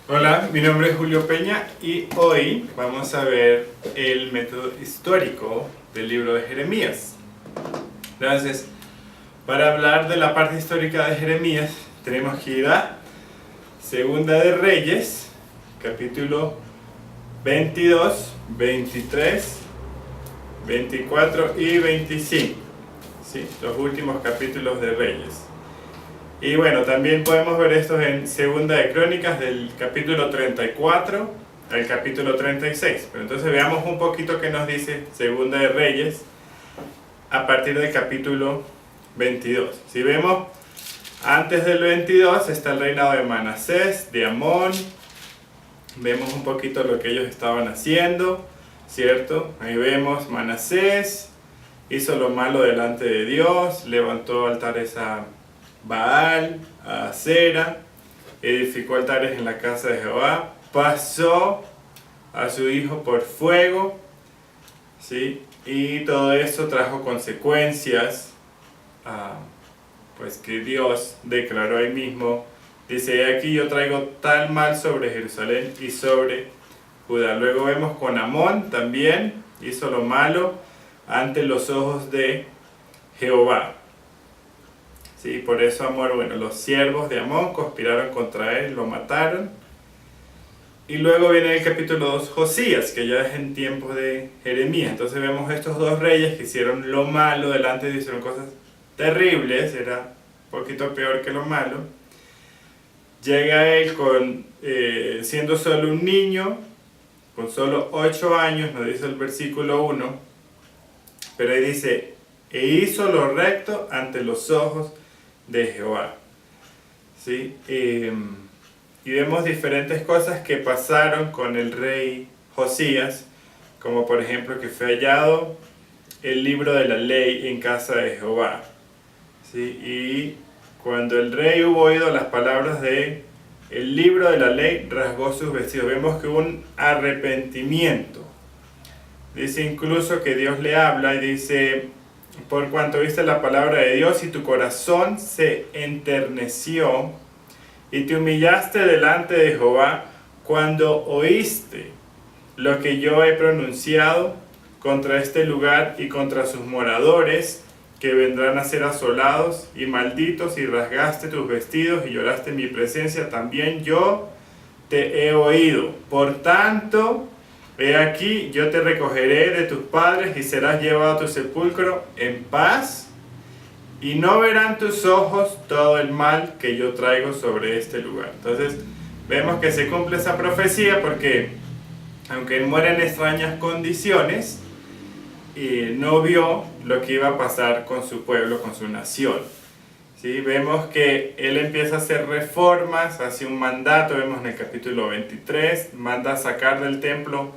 Hola, mi nombre es Julio Peña y hoy vamos a ver el método histórico del libro de Jeremías. Entonces, para hablar de la parte histórica de Jeremías, tenemos que ir a Segunda de Reyes, capítulo 22, 23, 24 y 25. ¿Sí? Los últimos capítulos de Reyes. Y bueno, también podemos ver esto en Segunda de Crónicas, del capítulo 34 al capítulo 36. Pero entonces veamos un poquito qué nos dice Segunda de Reyes a partir del capítulo 22. Si vemos, antes del 22 está el reinado de Manasés, de Amón. Vemos un poquito lo que ellos estaban haciendo, ¿cierto? Ahí vemos Manasés hizo lo malo delante de Dios, levantó altares a Baal, a Acera, edificó altares en la casa de Jehová, pasó a su hijo por fuego, ¿sí? Y todo eso trajo consecuencias, pues que Dios declaró ahí mismo. Dice, aquí yo traigo tal mal sobre Jerusalén y sobre Judá. Luego vemos con Amón también, hizo lo malo ante los ojos de Jehová. Sí, por eso Amón, bueno, los siervos de Amón conspiraron contra él, lo mataron. Y luego viene el capítulo 2, Josías, que ya es en tiempos de Jeremías. Entonces vemos estos dos reyes que hicieron lo malo delante de Dios, hicieron cosas terribles, era un poquito peor que lo malo. Llega él siendo solo un niño, con solo 8 años, nos dice el versículo 1, pero ahí dice, e hizo lo recto ante los ojos de Jehová. ¿Sí? Y vemos diferentes cosas que pasaron con el rey Josías, como por ejemplo que fue hallado el libro de la ley en casa de Jehová. ¿Sí? Y cuando el rey hubo oído las palabras de el libro de la ley, rasgó sus vestidos. Vemos que hubo un arrepentimiento. Dice incluso que Dios le habla y dice, por cuanto viste la palabra de Dios y tu corazón se enterneció y te humillaste delante de Jehová cuando oíste lo que yo he pronunciado contra este lugar y contra sus moradores, que vendrán a ser asolados y malditos, y rasgaste tus vestidos y lloraste en mi presencia, también yo te he oído. Por tanto, he aquí, yo te recogeré de tus padres y serás llevado a tu sepulcro en paz, y no verán tus ojos todo el mal que yo traigo sobre este lugar. Entonces, vemos que se cumple esa profecía porque, aunque él muere en extrañas condiciones, no vio lo que iba a pasar con su pueblo, con su nación. ¿Sí? Vemos que él empieza a hacer reformas, hace un mandato, vemos en el capítulo 23, manda a sacar del templo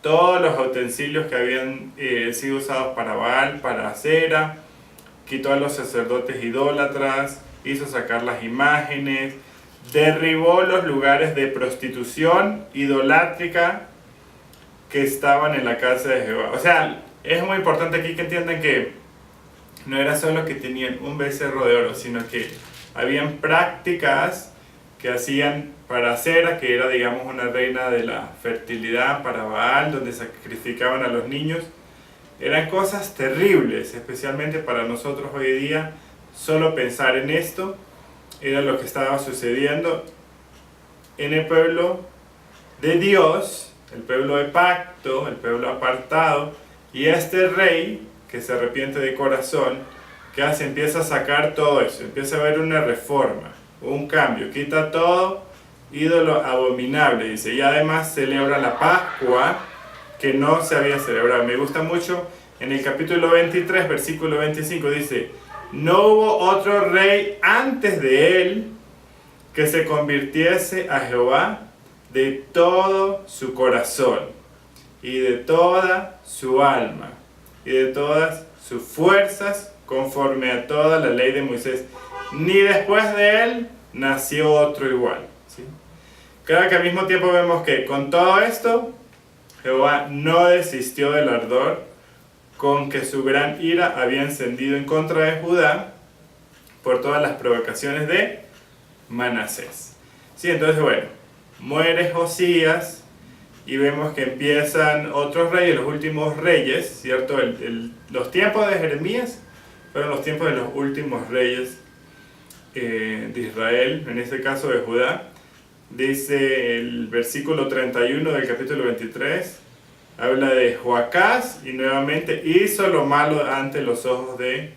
todos los utensilios que habían sido usados para Baal, para Acera, quitó a los sacerdotes idólatras, hizo sacar las imágenes, derribó los lugares de prostitución idolátrica que estaban en la casa de Jehová. O sea, es muy importante aquí que entiendan que no era solo que tenían un becerro de oro, sino que habían prácticas que hacían para Acera, que era, digamos, una reina de la fertilidad, para Baal, donde sacrificaban a los niños. Eran cosas terribles, especialmente para nosotros hoy día. Solo pensar en esto era lo que estaba sucediendo en el pueblo de Dios, el pueblo de pacto, el pueblo apartado, y este rey que se arrepiente de corazón, que hace, empieza a sacar todo eso, empieza a haber una reforma, un cambio, quita todo ídolo abominable, dice, y además celebra la Pascua que no se había celebrado. Me gusta mucho en el capítulo 23, versículo 25, dice, no hubo otro rey antes de él que se convirtiese a Jehová de todo su corazón y de toda su alma y de todas sus fuerzas, conforme a toda la ley de Moisés, ni después de él nació otro igual. ¿Sí? Claro que al mismo tiempo vemos que con todo esto Jehová no desistió del ardor con que su gran ira había encendido en contra de Judá por todas las provocaciones de Manasés. Sí, entonces bueno, muere Josías y vemos que empiezan otros reyes, los últimos reyes, ¿cierto? Los tiempos de Jeremías fueron los tiempos de los últimos reyes de Israel, en este caso de Judá. Dice el versículo 31 del capítulo 23, habla de Joacás y nuevamente hizo lo malo ante los ojos de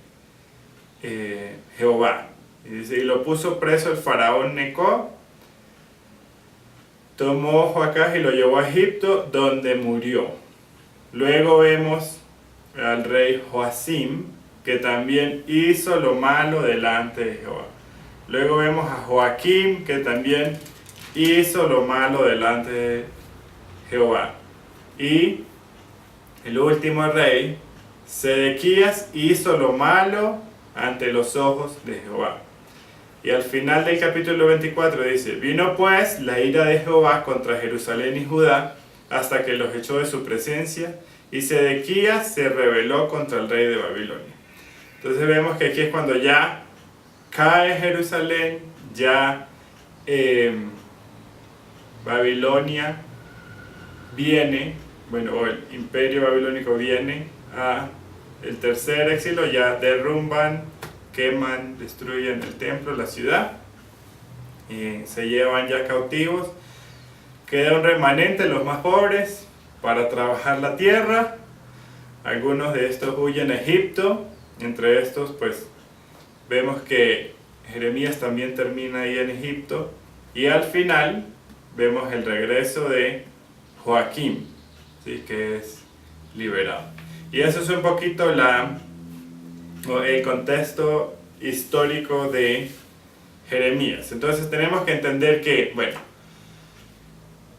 Jehová. Y dice, y lo puso preso el faraón Neco, tomó Joacás y lo llevó a Egipto, donde murió. Luego vemos al rey Joacim, que también hizo lo malo delante de Jehová. Luego vemos a Joaquim, que también hizo lo malo delante de Jehová. Y el último rey, Sedequías, hizo lo malo ante los ojos de Jehová. Y al final del capítulo 24 dice, vino pues la ira de Jehová contra Jerusalén y Judá, hasta que los echó de su presencia, y Sedequías se rebeló contra el rey de Babilonia. Entonces vemos que aquí es cuando ya cae Jerusalén, ya Babilonia viene, bueno, o el imperio babilónico viene a el tercer exilio, ya derrumban, queman, destruyen el templo, la ciudad, y se llevan ya cautivos. Queda un remanente, los más pobres, para trabajar la tierra. Algunos de estos huyen a Egipto. Entre estos, pues, vemos que Jeremías también termina ahí en Egipto. Y al final, vemos el regreso de Joaquim, ¿sí? Que es liberado. Y eso es un poquito el contexto histórico de Jeremías. Entonces tenemos que entender que, bueno,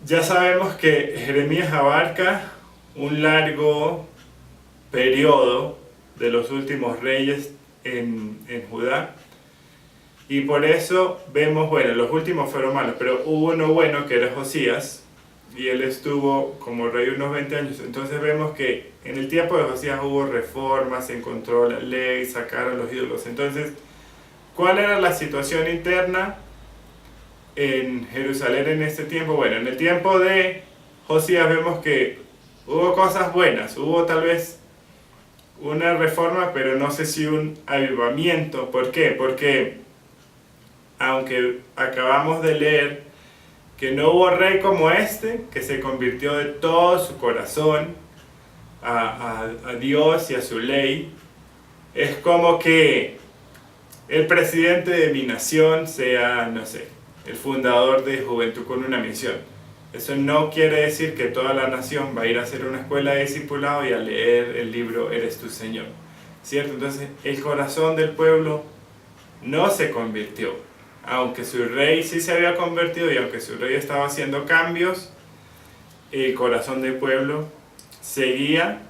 ya sabemos que Jeremías abarca un largo periodo de los últimos reyes en Judá. Y por eso vemos, bueno, los últimos fueron malos, pero hubo uno bueno que era Josías, y él estuvo como rey unos 20 años. Entonces vemos que en el tiempo de Josías hubo reformas, se encontró la ley, sacaron los ídolos. Entonces, ¿cuál era la situación interna en Jerusalén en este tiempo? Bueno, en el tiempo de Josías vemos que hubo cosas buenas, hubo tal vez una reforma, pero no sé si un avivamiento. ¿Por qué? Porque aunque acabamos de leer que no hubo rey como este, que se convirtió de todo su corazón a Dios y a su ley, es como que el presidente de mi nación sea, no sé, el fundador de Juventud con una Misión. Eso no quiere decir que toda la nación va a ir a hacer una escuela de discipulado y a leer el libro Eres tu Señor, ¿cierto? Entonces el corazón del pueblo no se convirtió, aunque su rey sí se había convertido y aunque su rey estaba haciendo cambios, el corazón del pueblo seguía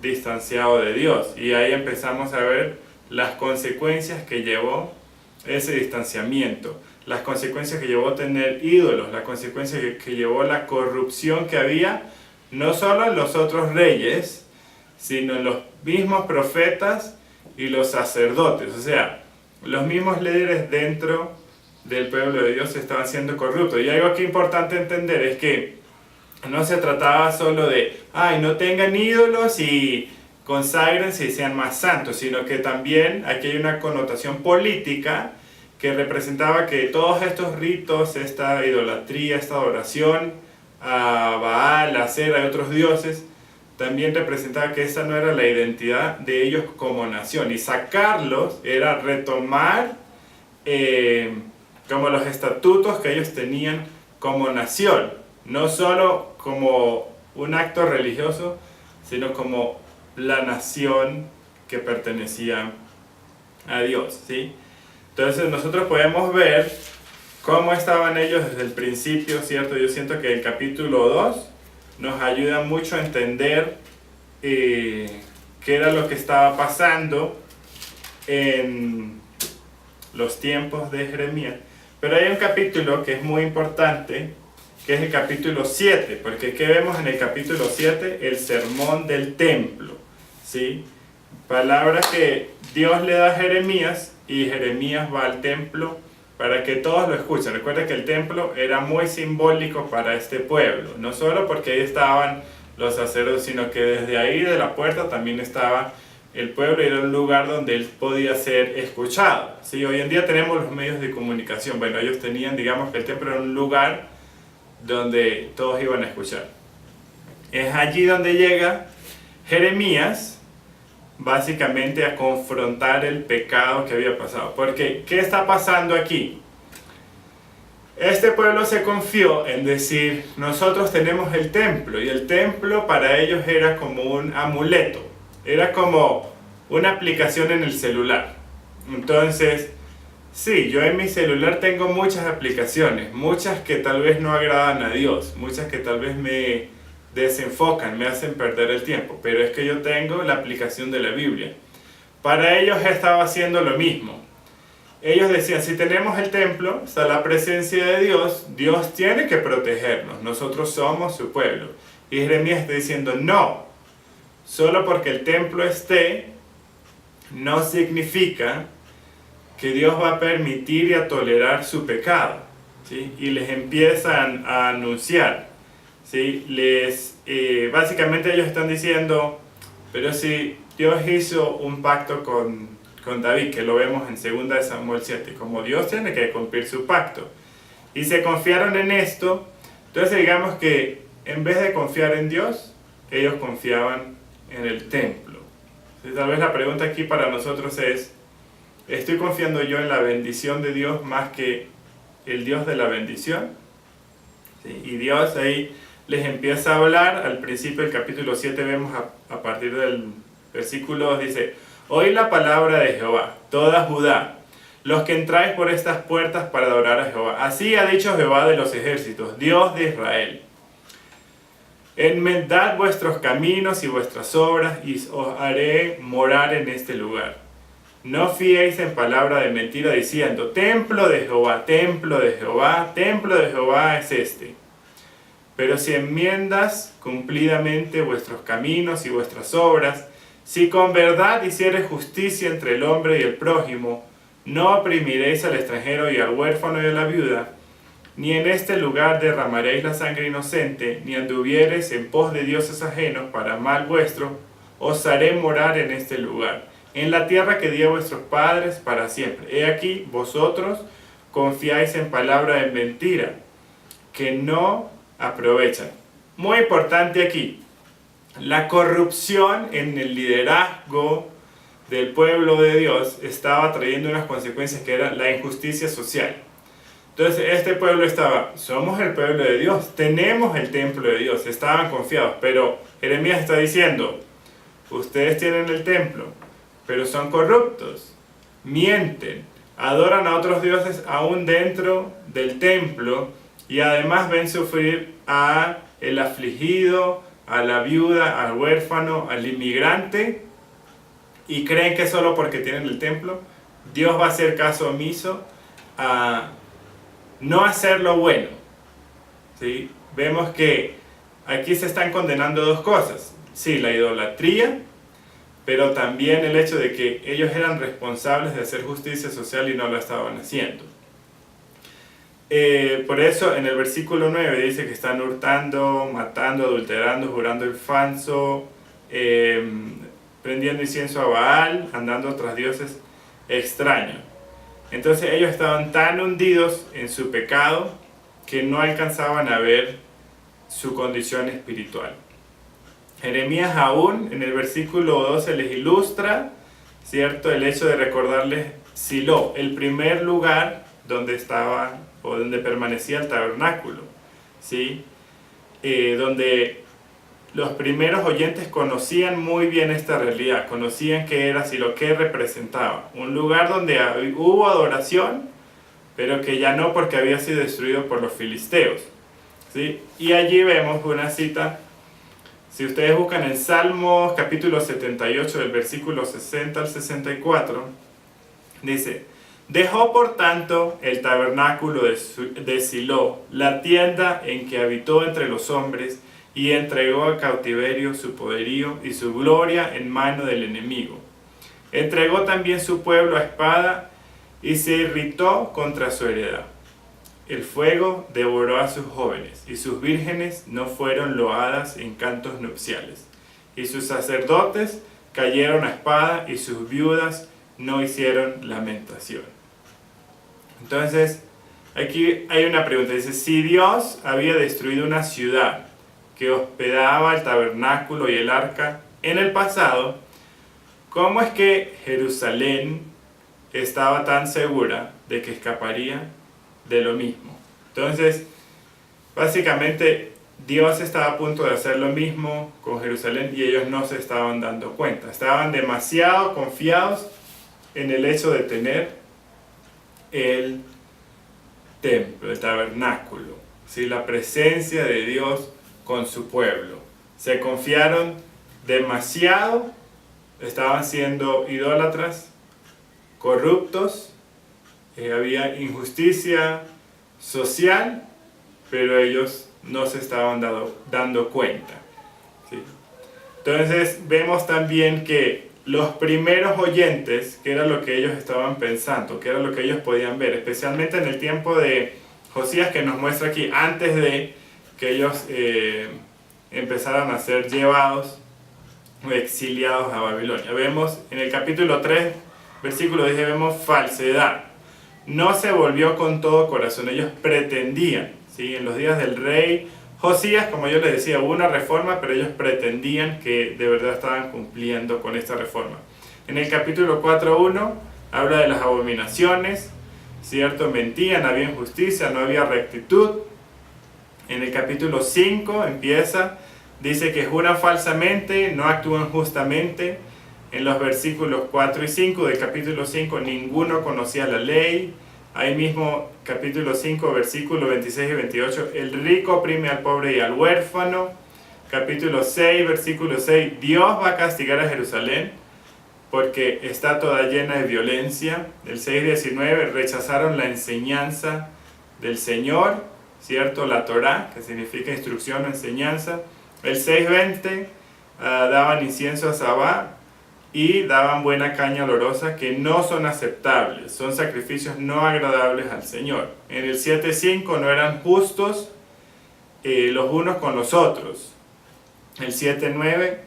distanciado de Dios. Y ahí empezamos a ver las consecuencias que llevó ese distanciamiento, las consecuencias que llevó tener ídolos, las consecuencias que llevó la corrupción que había, no solo en los otros reyes, sino en los mismos profetas y los sacerdotes. O sea, los mismos líderes dentro del pueblo de Dios estaban siendo corruptos. Y algo que es importante entender es que no se trataba solo de, ay, no tengan ídolos y conságrense y sean más santos, sino que también aquí hay una connotación política que representaba que todos estos ritos, esta idolatría, esta adoración a Baal, a Acera y otros dioses, también representaba que esa no era la identidad de ellos como nación. Y sacarlos era retomar como los estatutos que ellos tenían como nación, no solo como un acto religioso, sino como la nación que pertenecía a Dios, ¿sí? Entonces nosotros podemos ver cómo estaban ellos desde el principio, ¿cierto? Yo siento que el capítulo 2 nos ayuda mucho a entender qué era lo que estaba pasando en los tiempos de Jeremías. Pero hay un capítulo que es muy importante, que es el capítulo 7, porque ¿qué vemos en el capítulo 7? El sermón del templo, ¿sí? Palabra que Dios le da a Jeremías, y Jeremías va al templo para que todos lo escuchen. Recuerda que el templo era muy simbólico para este pueblo, no solo porque ahí estaban los sacerdotes, sino que desde ahí de la puerta también estaba el pueblo y era un lugar donde él podía ser escuchado. ¿Sí? Hoy en día tenemos los medios de comunicación. Bueno, ellos tenían, digamos que el templo era un lugar donde todos iban a escuchar. Es allí donde llega Jeremías, básicamente a confrontar el pecado que había pasado. Porque, ¿qué está pasando aquí? Este pueblo se confió en decir, nosotros tenemos el templo, y el templo para ellos era como un amuleto, era como una aplicación en el celular. Entonces, sí, yo en mi celular tengo muchas aplicaciones, muchas que tal vez no agradan a Dios, muchas que tal vez me desenfocan, me hacen perder el tiempo, pero es que yo tengo la aplicación de la Biblia. Para ellos estaba haciendo lo mismo. Ellos decían, si tenemos el templo, está la presencia de Dios, Dios tiene que protegernos, nosotros somos su pueblo. Y Jeremías está diciendo, no, solo porque el templo esté, no significa que Dios va a permitir y a tolerar su pecado. ¿Sí? Y les empiezan a anunciar, ¿sí? Básicamente ellos están diciendo, pero si Dios hizo un pacto con David, que lo vemos en 2 Samuel 7, como Dios tiene que cumplir su pacto. Y se confiaron en esto, entonces digamos que en vez de confiar en Dios, ellos confiaban en el templo. Entonces, tal vez la pregunta aquí para nosotros es, ¿estoy confiando yo en la bendición de Dios más que el Dios de la bendición? ¿Sí? Y Dios ahí les empieza a hablar. Al principio del capítulo 7 vemos a partir del versículo 2, dice, oí la palabra de Jehová, toda Judá, los que entráis por estas puertas para adorar a Jehová. Así ha dicho Jehová de los ejércitos, Dios de Israel. Enmendad vuestros caminos y vuestras obras, y os haré morar en este lugar. No fiéis en palabra de mentira diciendo, templo de Jehová, templo de Jehová, templo de Jehová es este. Pero si enmiendas cumplidamente vuestros caminos y vuestras obras, si con verdad hiciereis justicia entre el hombre y el prójimo, no oprimiréis al extranjero y al huérfano y a la viuda, ni en este lugar derramaréis la sangre inocente, ni anduviereis en pos de dioses ajenos para mal vuestro, os haré morar en este lugar, en la tierra que di a vuestros padres para siempre. He aquí, vosotros confiáis en palabra de mentira, que no aprovechan. Muy importante aquí, la corrupción en el liderazgo del pueblo de Dios estaba trayendo unas consecuencias que era la injusticia social. Entonces este pueblo estaba, somos el pueblo de Dios, tenemos el templo de Dios, estaban confiados, pero Jeremías está diciendo, ustedes tienen el templo, pero son corruptos, mienten, adoran a otros dioses aún dentro del templo y además ven sufrir a el afligido, a la viuda, al huérfano, al inmigrante, y creen que solo porque tienen el templo Dios va a hacer caso omiso a no hacer lo bueno. ¿Sí? Vemos que aquí se están condenando dos cosas, sí, la idolatría, pero también el hecho de que ellos eran responsables de hacer justicia social y no lo estaban haciendo. Por eso en el versículo 9 dice que están hurtando, matando, adulterando, jurando el falso, prendiendo incienso a Baal, andando tras dioses extraños. Entonces ellos estaban tan hundidos en su pecado que no alcanzaban a ver su condición espiritual. Jeremías aún en el versículo 12 les ilustra, ¿cierto?, el hecho de recordarles Silo, el primer lugar donde estaba o donde permanecía el tabernáculo, ¿sí? Donde los primeros oyentes conocían muy bien esta realidad, conocían qué era Silo, qué representaba. Un lugar donde hubo adoración, pero que ya no, porque había sido destruido por los filisteos, ¿sí? Y allí vemos una cita, si ustedes buscan en Salmos capítulo 78 del versículo 60 al 64, dice, dejó por tanto el tabernáculo de Silo, la tienda en que habitó entre los hombres, y entregó al cautiverio su poderío y su gloria en mano del enemigo. Entregó también su pueblo a espada y se irritó contra su heredad. El fuego devoró a sus jóvenes, y sus vírgenes no fueron loadas en cantos nupciales. Y sus sacerdotes cayeron a espada, y sus viudas no hicieron lamentación. Entonces, aquí hay una pregunta. Dice, si Dios había destruido una ciudad que hospedaba el tabernáculo y el arca en el pasado, ¿cómo es que Jerusalén estaba tan segura de que escaparía de lo mismo? Entonces, básicamente, Dios estaba a punto de hacer lo mismo con Jerusalén y ellos no se estaban dando cuenta. Estaban demasiado confiados en el hecho de tener el templo, el tabernáculo, ¿sí? La presencia de Dios con su pueblo. Se confiaron demasiado, estaban siendo idólatras, corruptos, había injusticia social, pero ellos no se estaban dando cuenta, ¿sí? Entonces vemos también que los primeros oyentes, que era lo que ellos estaban pensando, que era lo que ellos podían ver, especialmente en el tiempo de Josías, que nos muestra aquí, antes de que ellos empezaran a ser llevados o exiliados a Babilonia. Vemos en el capítulo 3, versículo 10, vemos falsedad. No se volvió con todo corazón, ellos pretendían, ¿sí? En los días del rey Josías, como yo les decía, hubo una reforma, pero ellos pretendían que de verdad estaban cumpliendo con esta reforma. En el capítulo 4.1 habla de las abominaciones, ¿cierto? Mentían, había injusticia, no había rectitud. En el capítulo 5 empieza, dice que juran falsamente, no actúan justamente. En los versículos 4 y 5 del capítulo 5, ninguno conocía la ley. Ahí mismo, capítulo 5, versículos 26 y 28, el rico oprime al pobre y al huérfano. Capítulo 6, versículo 6, Dios va a castigar a Jerusalén porque está toda llena de violencia. El 6.19, rechazaron la enseñanza del Señor, ¿cierto? La Torá, que significa instrucción o enseñanza. El 6.20, daban incienso a Sabá y daban buena caña olorosa, que no son aceptables, son sacrificios no agradables al Señor. En el 7.5, no eran justos los unos con los otros. El 7.9,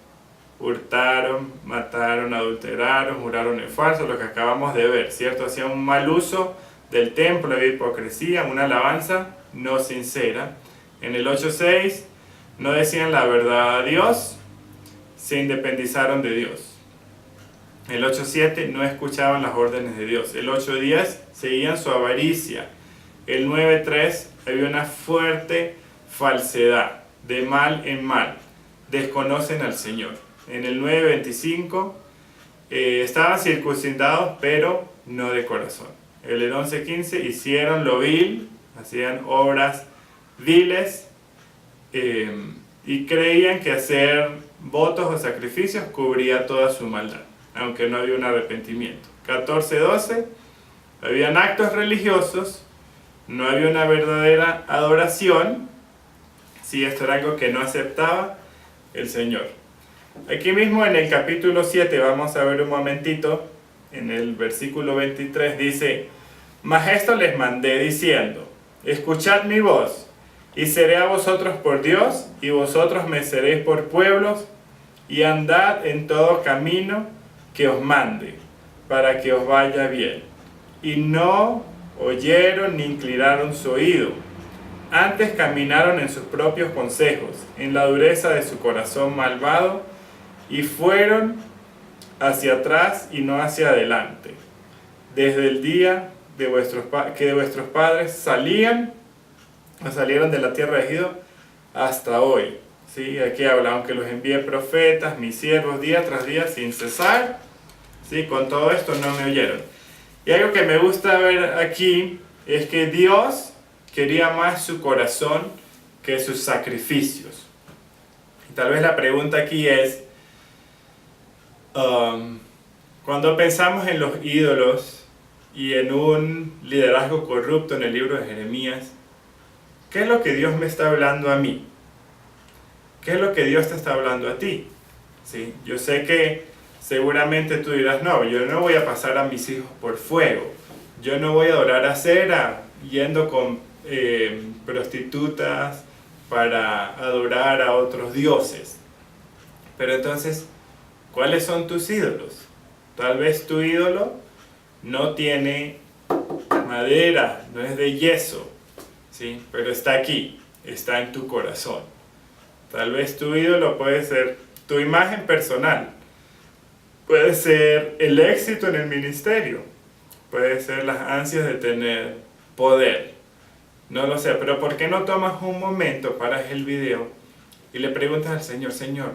hurtaron, mataron, adulteraron, juraron en falso, lo que acabamos de ver, ¿cierto? Hacían un mal uso del templo, había hipocresía, una alabanza no sincera. En el 8.6, no decían la verdad a Dios, se independizaron de Dios. El 8.7, no escuchaban las órdenes de Dios. El 8.10, seguían su avaricia. El 9.3, había una fuerte falsedad, de mal en mal. Desconocen al Señor. En el 9.25, estaban circuncidados, pero no de corazón. En el 11.15, hicieron lo vil, hacían obras viles, y creían que hacer votos o sacrificios cubría toda su maldad, aunque no había un arrepentimiento. 14.12, habían actos religiosos, no había una verdadera adoración, si esto era algo que no aceptaba el Señor. Aquí mismo en el capítulo 7, vamos a ver un momentito, en el versículo 23 dice, mas esto les mandé diciendo, escuchad mi voz, y seré a vosotros por Dios, y vosotros me seréis por pueblos, y andad en todo camino que os mande, para que os vaya bien. Y no oyeron ni inclinaron su oído, antes caminaron en sus propios consejos, en la dureza de su corazón malvado, y fueron hacia atrás y no hacia adelante, desde el día de que de vuestros padres salieron de la tierra de Egipto hasta hoy. ¿Sí? Aquí habla, aunque los envié profetas, mis siervos, día tras día, sin cesar, ¿sí? Con todo esto no me oyeron. Y algo que me gusta ver aquí es que Dios quería más su corazón que sus sacrificios. Y tal vez la pregunta aquí es, cuando pensamos en los ídolos y en un liderazgo corrupto en el libro de Jeremías, ¿qué es lo que Dios me está hablando a mí? ¿Qué es lo que Dios te está hablando a ti? ¿Sí? Yo sé que seguramente tú dirás, no, yo no voy a pasar a mis hijos por fuego. Yo no voy a adorar a Cera yendo con prostitutas para adorar a otros dioses. Pero entonces, ¿cuáles son tus ídolos? Tal vez tu ídolo no tiene madera, no es de yeso, ¿sí? Pero está aquí, está en tu corazón. Tal vez tu ídolo puede ser tu imagen personal, puede ser el éxito en el ministerio, puede ser las ansias de tener poder. No lo sé, pero ¿por qué no tomas un momento, paras el video y le preguntas al Señor, Señor,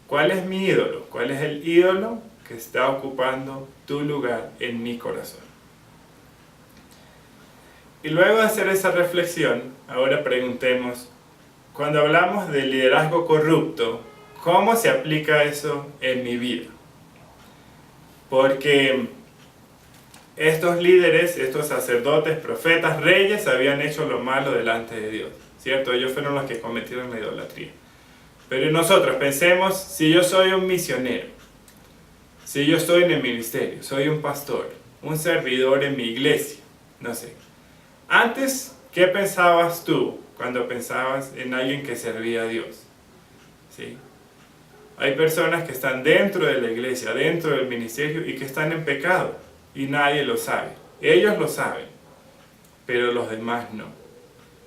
¿cuál es mi ídolo? ¿Cuál es el ídolo que está ocupando tu lugar en mi corazón? Y luego de hacer esa reflexión, ahora preguntemos, cuando hablamos de liderazgo corrupto, ¿cómo se aplica eso en mi vida? Porque estos líderes, estos sacerdotes, profetas, reyes, habían hecho lo malo delante de Dios, ¿cierto? Ellos fueron los que cometieron la idolatría. Pero nosotros pensemos, si yo soy un misionero, si yo estoy en el ministerio, soy un pastor, un servidor en mi iglesia, no sé. Antes, ¿qué pensabas tú cuando pensabas en alguien que servía a Dios? ¿Sí? Hay personas que están dentro de la iglesia, dentro del ministerio y que están en pecado y nadie lo sabe. Ellos lo saben, pero los demás no.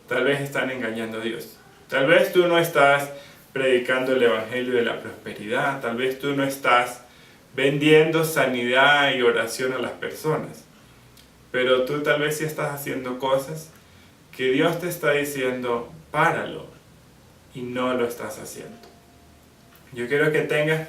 Tal vez están engañando a Dios. Tal vez tú no estás predicando el evangelio de la prosperidad. Tal vez tú no estás vendiendo sanidad y oración a las personas. Pero tú tal vez sí estás haciendo cosas que Dios te está diciendo, páralo, y no lo estás haciendo. Yo quiero que tengas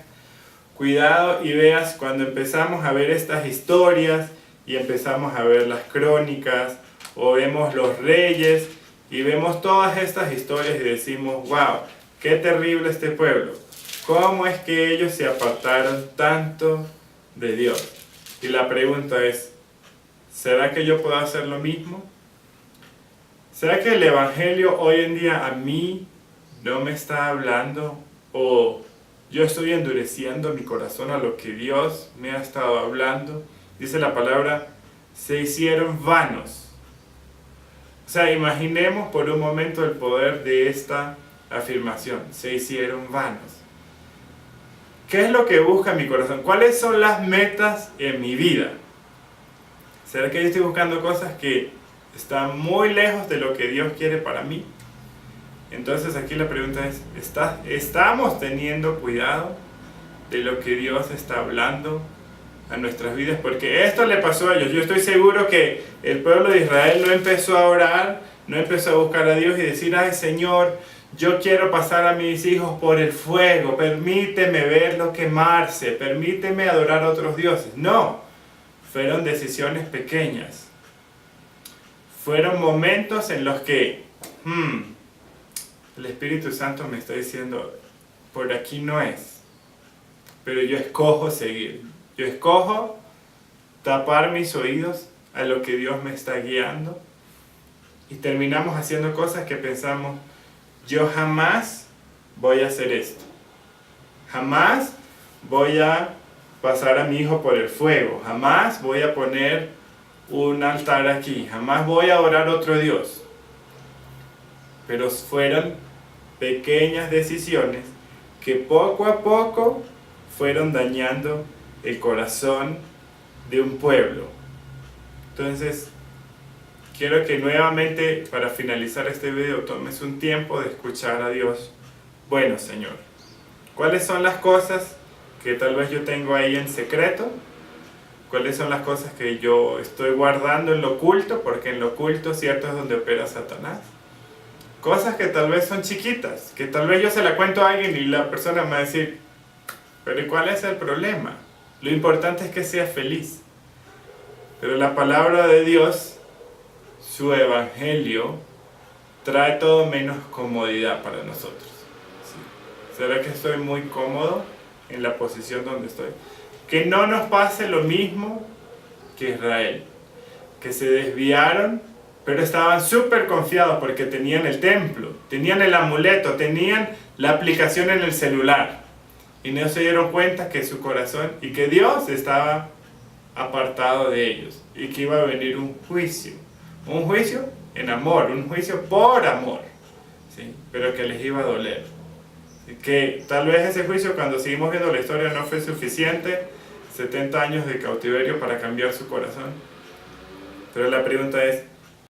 cuidado y veas cuando empezamos a ver estas historias y empezamos a ver las crónicas o vemos los reyes y vemos todas estas historias y decimos, wow, qué terrible este pueblo. ¿Cómo es que ellos se apartaron tanto de Dios? Y la pregunta es, ¿será que yo puedo hacer lo mismo? ¿Será que el evangelio hoy en día a mí no me está hablando? ¿O yo estoy endureciendo mi corazón a lo que Dios me ha estado hablando? Dice la palabra, se hicieron vanos. O sea, imaginemos por un momento el poder de esta afirmación. Se hicieron vanos. ¿Qué es lo que busca mi corazón? ¿Cuáles son las metas en mi vida? ¿Será que yo estoy buscando cosas que están muy lejos de lo que Dios quiere para mí? Entonces aquí la pregunta es, ¿estamos teniendo cuidado de lo que Dios está hablando a nuestras vidas? Porque esto le pasó a ellos. Yo estoy seguro que el pueblo de Israel no empezó a orar, no empezó a buscar a Dios y decir, ay Señor, yo quiero pasar a mis hijos por el fuego, permíteme verlo quemarse, permíteme adorar a otros dioses. No, fueron decisiones pequeñas. Fueron momentos en los que el Espíritu Santo me está diciendo, por aquí no es, pero yo escojo seguir. Yo escojo tapar mis oídos a lo que Dios me está guiando y terminamos haciendo cosas que pensamos, yo jamás voy a hacer esto. Jamás voy a pasar a mi hijo por el fuego. Jamás voy a poner un altar aquí. Jamás voy a orar a otro Dios. Pero fueron pequeñas decisiones que poco a poco fueron dañando el corazón de un pueblo. Entonces, quiero que nuevamente, para finalizar este video, tomes un tiempo de escuchar a Dios. Bueno, Señor, ¿cuáles son las cosas que tal vez yo tengo ahí en secreto? ¿Cuáles son las cosas que yo estoy guardando en lo oculto? Porque en lo oculto, cierto, es donde opera Satanás. Cosas que tal vez son chiquitas, que tal vez yo se la cuento a alguien y la persona me va a decir, pero ¿y cuál es el problema? Lo importante es que seas feliz. Pero la palabra de Dios, su evangelio, trae todo menos comodidad para nosotros. ¿Sí? ¿Será que estoy muy cómodo en la posición donde estoy? Que no nos pase lo mismo que Israel, que se desviaron, pero estaban súper confiados porque tenían el templo, tenían el amuleto, tenían la aplicación en el celular. Y no se dieron cuenta que su corazón y que Dios estaba apartado de ellos y que iba a venir un juicio en amor, un juicio por amor, ¿sí? Pero que les iba a doler, que tal vez ese juicio, cuando seguimos viendo la historia, no fue suficiente, 70 años de cautiverio para cambiar su corazón, pero la pregunta es,